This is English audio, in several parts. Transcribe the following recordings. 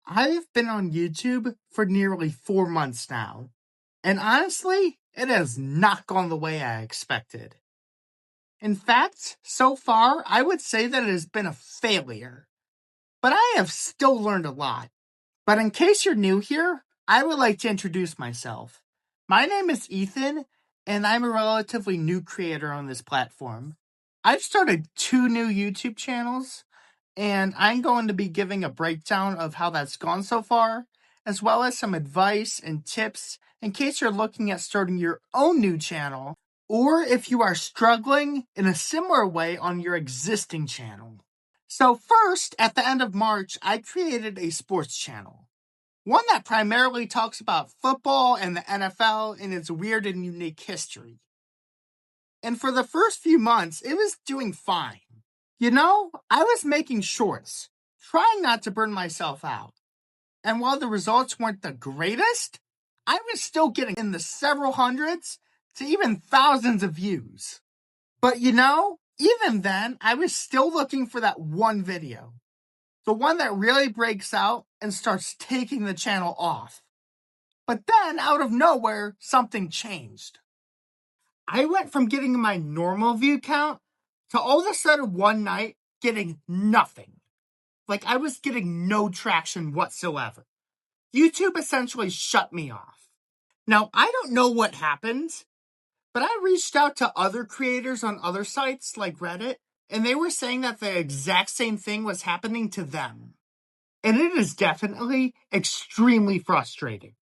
I've been on YouTube for nearly 4 months now, and honestly, it has not gone the way I expected. In fact, so far, I would say that it has been a failure, but I have still learned a lot. But in case you're new here, I would like to introduce myself. My name is Ethan, and I'm a relatively new creator on this platform. I've started 2 new YouTube channels, and I'm going to be giving a breakdown of how that's gone so far, as well as some advice and tips in case you're looking at starting your own new channel, or if you are struggling in a similar way on your existing channel. So first, at the end of March, I created a sports channel. One that primarily talks about football and the NFL and its weird and unique history. And for the first few months, it was doing fine. I was making shorts, trying not to burn myself out. And while the results weren't the greatest, I was still getting in the several hundreds to even thousands of views. But even then, I was still looking for that one video. The one that really breaks out and starts taking the channel off. But then, out of nowhere, something changed. I went from getting my normal view count to all of a sudden one night getting nothing. Like I was getting no traction whatsoever. YouTube essentially shut me off. Now, I don't know what happened, but I reached out to other creators on other sites like Reddit, and they were saying that the exact same thing was happening to them. And it is definitely extremely frustrating.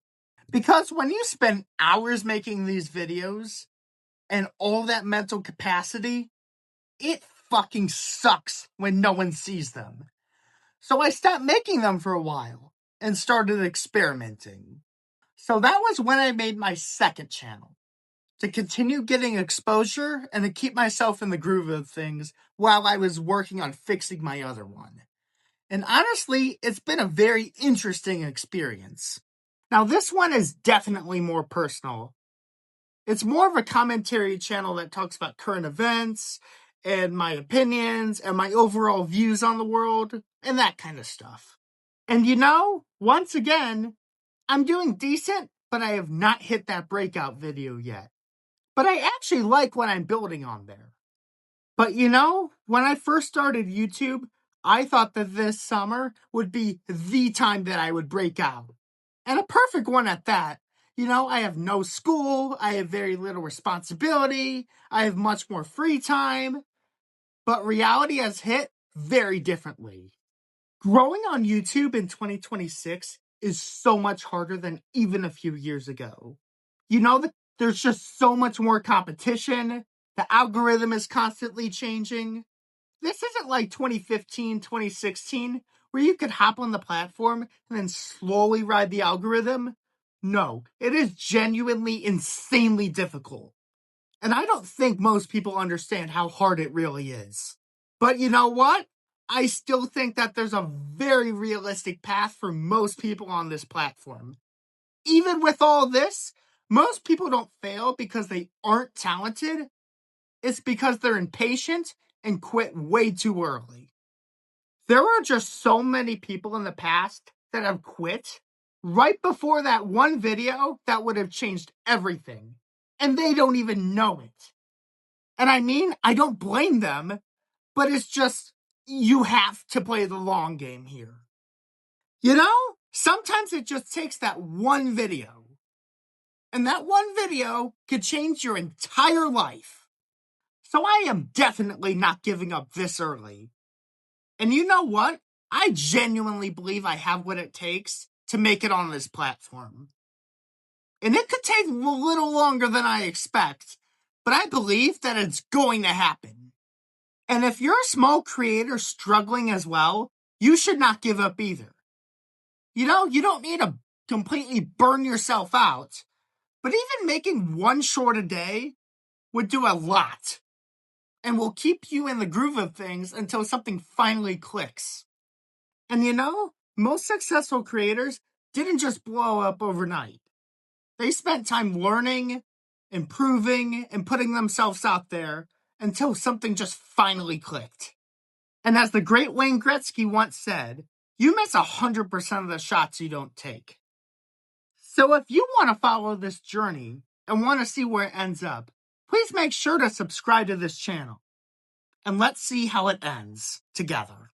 Because when you spend hours making these videos and all that mental capacity, it fucking sucks when no one sees them. So I stopped making them for a while and started experimenting. So that was when I made my second channel, to continue getting exposure and to keep myself in the groove of things while I was working on fixing my other one. And honestly, it's been a very interesting experience. Now, this one is definitely more personal. It's more of a commentary channel that talks about current events and my opinions and my overall views on the world and that kind of stuff. And once again, I'm doing decent, but I have not hit that breakout video yet. But I actually like what I'm building on there. But when I first started YouTube, I thought that this summer would be the time that I would break out. And a perfect one at that. I have no school, I have very little responsibility, I have much more free time. But reality has hit very differently. Growing on YouTube in 2026 is so much harder than even a few years ago. There's just so much more competition. The algorithm is constantly changing. This isn't like 2015, 2016, where you could hop on the platform and then slowly ride the algorithm. No, it is genuinely insanely difficult. And I don't think most people understand how hard it really is. But you know what? I still think that there's a very realistic path for most people on this platform. Even with all this, most people don't fail because they aren't talented. It's because they're impatient and quit way too early. There are just so many people in the past that have quit right before that one video that would have changed everything. And they don't even know it. And I don't blame them, but it's just, you have to play the long game here. Sometimes it just takes that one video. And that one video could change your entire life. So I am definitely not giving up this early. And you know what? I genuinely believe I have what it takes to make it on this platform. And it could take a little longer than I expect, but I believe that it's going to happen. And if you're a small creator struggling as well, you should not give up either. You don't need to completely burn yourself out, but even making one short a day would do a lot and will keep you in the groove of things until something finally clicks. And most successful creators didn't just blow up overnight. They spent time learning, improving, and putting themselves out there until something just finally clicked. And as the great Wayne Gretzky once said, you miss 100% of the shots you don't take. So if you want to follow this journey and want to see where it ends up, please make sure to subscribe to this channel. And let's see how it ends together.